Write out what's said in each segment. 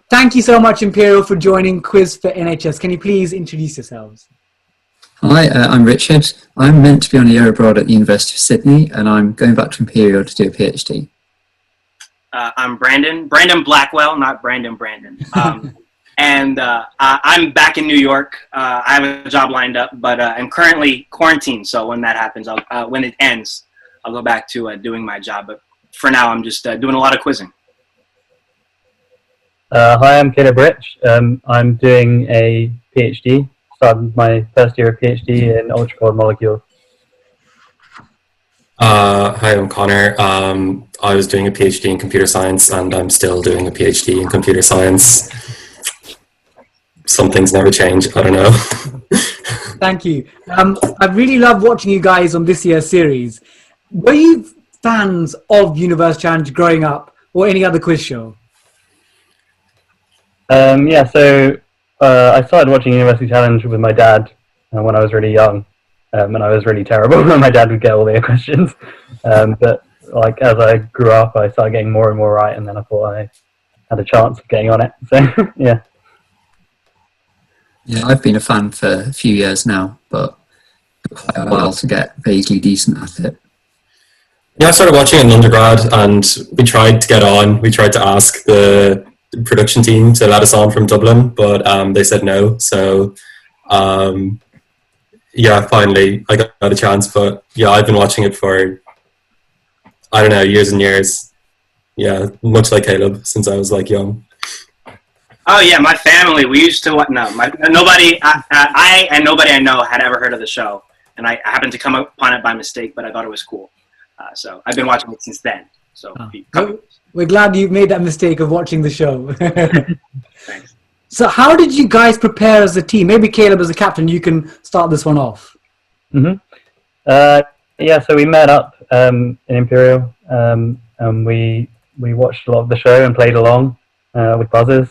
Thank you so much, Imperial, for joining Quiz for NHS. Can you please introduce yourselves? Hi, I'm Richard. I'm meant to be on a year abroad at the University of Sydney, and I'm going back to Imperial to do a PhD. I'm Brandon Blackwell, not Brandon. And I'm back in New York. I have a job lined up, but I'm currently quarantined. So when that happens, when it ends, I'll go back to doing my job. But for now, I'm just doing a lot of quizzing. Hi, I'm Caleb Rich. I'm doing a PhD. Started my first year of PhD in ultra-cold molecules. Hi, I'm Connor. I was doing a PhD in computer science, and I'm still doing a PhD in computer science. Some things never change. I don't know. Thank you. I really love watching you guys on this year's series. Were you fans of Universe Challenge growing up, or any other quiz show? Yeah, so I started watching University Challenge with my dad when I was really young, and I was really terrible. My dad would get all the questions, but like as I grew up, I started getting more and more right, and then I thought I had a chance of getting on it. So yeah. Yeah, I've been a fan for a few years now, but it took quite a while to get vaguely decent at it. Yeah, I started watching in undergrad, and we tried to get on. We tried to ask the production team to let us on from Dublin, but they said no. So yeah, finally I got a chance. But yeah, I've been watching it for, I don't know, years and years. Yeah, much like Caleb, since I was like young. Oh yeah, my family, we used to nobody I know had ever heard of the show, and I happened to come upon it by mistake, but I thought it was cool. So I've been watching it since then. So we're glad you made that mistake of watching the show. Thanks. So how did you guys prepare as a team? Maybe Caleb, as a captain, you can start this one off. Yeah, so we met up in Imperial, and we watched a lot of the show and played along with buzzers.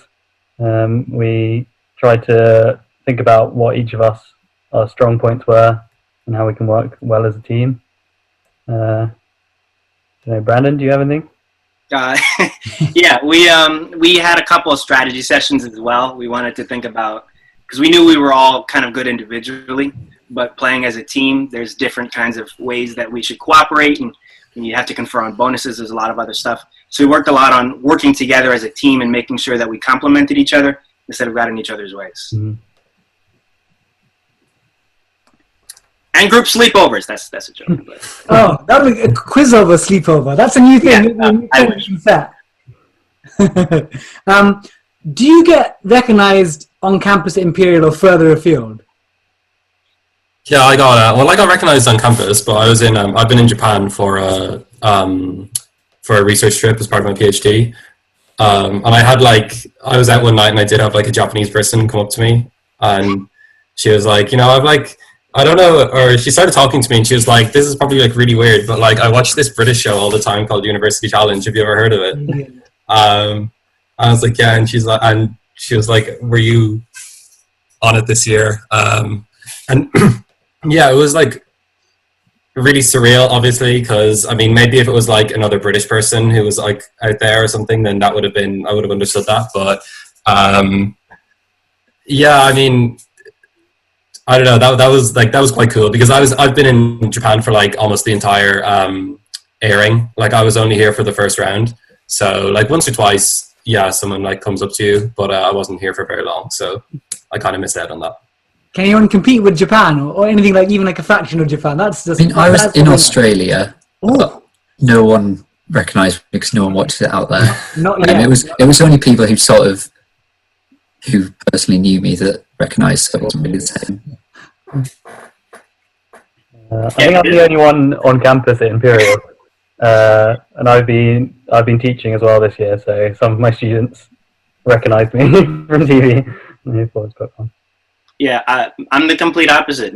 We tried to think about what each of us, our strong points were, and how we can work well as a team. Brandon, do you have anything? Yeah, we had a couple of strategy sessions as well. We wanted to think about, because we knew we were all kind of good individually, but playing as a team, there's different kinds of ways that we should cooperate, and you have to confer on bonuses. There's a lot of other stuff. So we worked a lot on working together as a team and making sure that we complemented each other instead of got in each other's ways. Mm-hmm. And group sleepovers. That's a joke. But. Oh, that was a quiz over sleepover. That's a new thing. Yeah, I wish. Do you get recognized on campus at Imperial or further afield? Yeah, I got recognized on campus, but I've been in Japan for a research trip as part of my PhD. And I was out one night and I did have like a Japanese person come up to me, and she was like, I don't know, or she started talking to me and she was like, this is probably like really weird, but like I watch this British show all the time called University Challenge. Have you ever heard of it? Yeah. I was like, yeah, and she was like, were you on it this year? And yeah, it was like really surreal, obviously, because I mean, maybe if it was like another British person who was like out there or something, then I would have understood that. But yeah, I mean, I don't know. That was quite cool, because I've been in Japan for like almost the entire airing. Like I was only here for the first round, so like once or twice, yeah, someone like comes up to you, but I wasn't here for very long, so I kind of missed out on that. Can anyone compete with Japan or anything like even like a fraction of Japan? That's just. I mean, I was in Australia. But no one recognised me because no one watched it out there. Not yet. It was only people who personally knew me that recognised, so it wasn't really the same. I think I'm the only one on campus at Imperial, and I've been teaching as well this year, so some of my students recognised me from TV. And they thought it was quite fun. Yeah, I'm the complete opposite.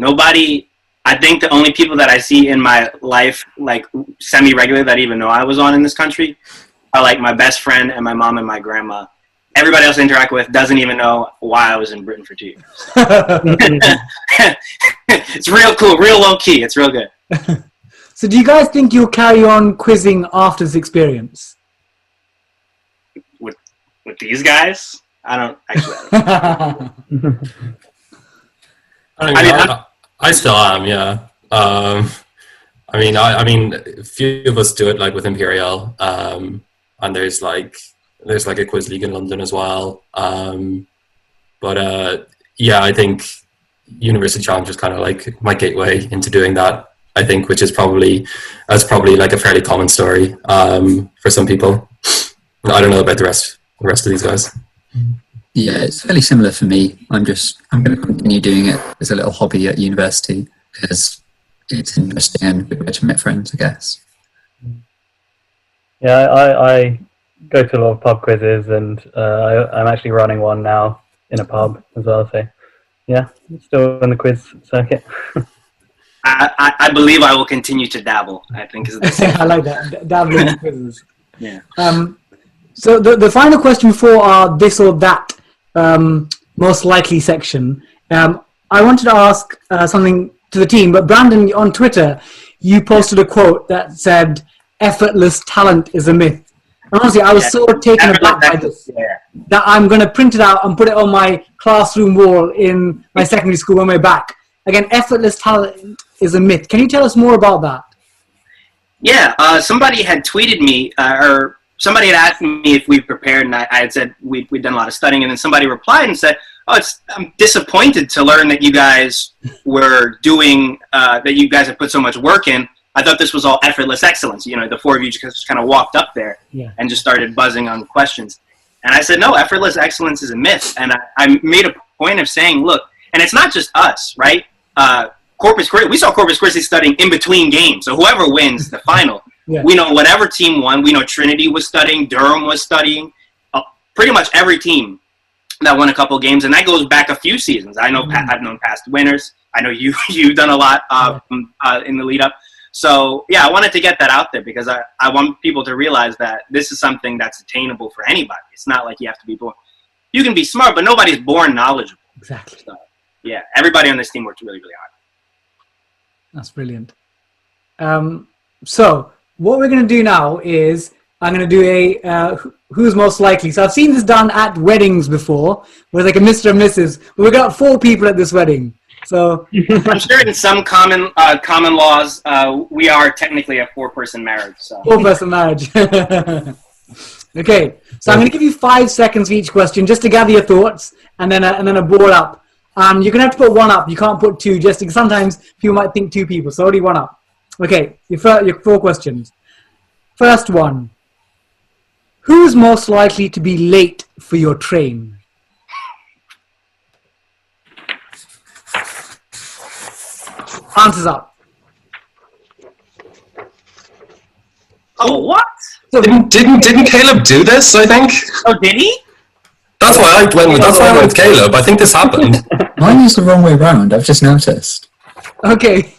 I think the only people that I see in my life, like semi-regular, that even know I was on in this country, are like my best friend and my mom and my grandma. Everybody else I interact with doesn't even know why I was in Britain for 2 years. It's real cool, real low key. It's real good. So do you guys think you'll carry on quizzing after this experience? with these guys, I don't actually. I still am, yeah. I mean, a few of us do it like with Imperial, and there's like a quiz league in London as well. Yeah, I think University Challenge is kind of like my gateway into doing that. I think, which is probably like a fairly common story for some people. I don't know about the rest of these guys. Yeah, it's fairly similar for me. I'm going to continue doing it as a little hobby at university because it's interesting and a good way to meet friends, I guess. Yeah, I go to a lot of pub quizzes, and I'm actually running one now in a pub as well. So, yeah, still in the quiz circuit. I believe I will continue to dabble. I think is the same. I like that, dabbling in quizzes. Yeah. So the final question before our this or that most likely section, I wanted to ask something to the team, but Brandon, on Twitter, you posted a quote that said, "Effortless talent is a myth." And honestly, I was so taken aback by this that I'm going to print it out and put it on my classroom wall in my secondary school on my back. Again, effortless talent is a myth. Can you tell us more about that? Yeah, somebody had tweeted me, or somebody had asked me if we prepared, and I had said we'd done a lot of studying, and then somebody replied and said, I'm disappointed to learn that you guys were doing, that you guys have put so much work in. I thought this was all effortless excellence. You know, the four of you just kind of walked up there and just started buzzing on questions. And I said, no, effortless excellence is a myth. And I made a point of saying, look, and it's not just us, right? We saw Corpus Christi studying in between games. So whoever wins the final, we know whatever team won. We know Trinity was studying, Durham was studying, pretty much every team that won a couple games. And that goes back a few seasons. I know I've known past winners. I know you've done a lot in the lead up. So, yeah, I wanted to get that out there because I want people to realize that this is something that's attainable for anybody. It's not like you have to be born. You can be smart, but nobody's born knowledgeable. Exactly. So, yeah, everybody on this team worked really, really hard. That's brilliant. So what we're going to do now is I'm going to do a who's most likely. So I've seen this done at weddings before, where like a Mr. and Mrs. But we've got 4 people at this wedding. So I'm sure in some common laws, we are technically a 4-person marriage. So 4-person marriage. Okay, so I'm going to give you 5 seconds for each question just to gather your thoughts, and then a ball up. You're going to have to put 1 up. You can't put 2, just because sometimes people might think 2 people. So only 1 up. Okay, your 4 questions. First one. Who's most likely to be late for your train? Answers up. Oh, what? Didn't Caleb do this? I think. Oh, did he? That's why I went with Caleb. I think this happened. Mine is the wrong way round. I've just noticed. Okay.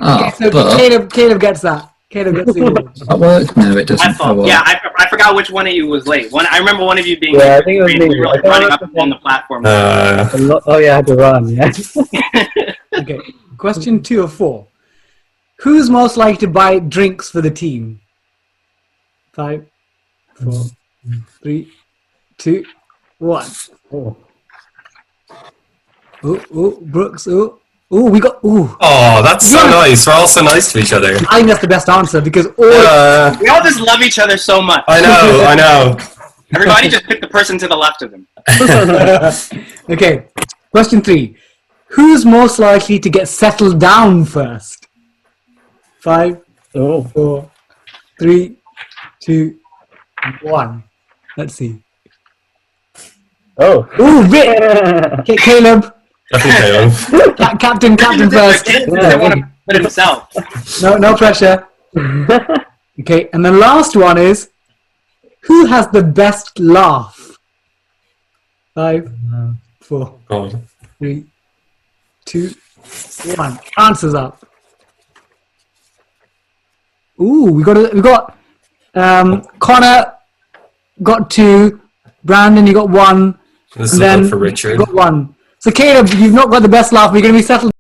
Oh, So but Caleb gets that. Caleb gets the award. does that work? No, it doesn't. Oh, well. Yeah, I forgot which one of you was late. I remember one of you being Yeah, late. I think it was me. We were like running up on the platform. Oh yeah, I had to run. Yeah. Okay. Question 2 of 4. Who's most likely to buy drinks for the team? 5, 4, 3, 2, 1. Oh. Ooh, Brooks. Ooh, we got. Ooh. Oh, that's so nice. We're all so nice to each other. I think that's the best answer because We all just love each other so much. I know. Everybody just pick the person to the left of him. Okay. Question 3. Who's most likely to get settled down first? 5, 4, 3, 2, 1. Let's see. Oh. Ooh, Rick. Okay, Caleb. I think Caleb. Captain first. He doesn't want to put himself. No pressure. Okay, and the last one is, who has the best laugh? 5, 4, God. 3, 2, 1. Answers up. Ooh, we got Connor got 2, Brandon you got 1, This and is then good for Richard. you got 1. So Caleb, you've not got the best laugh. We're going to be settled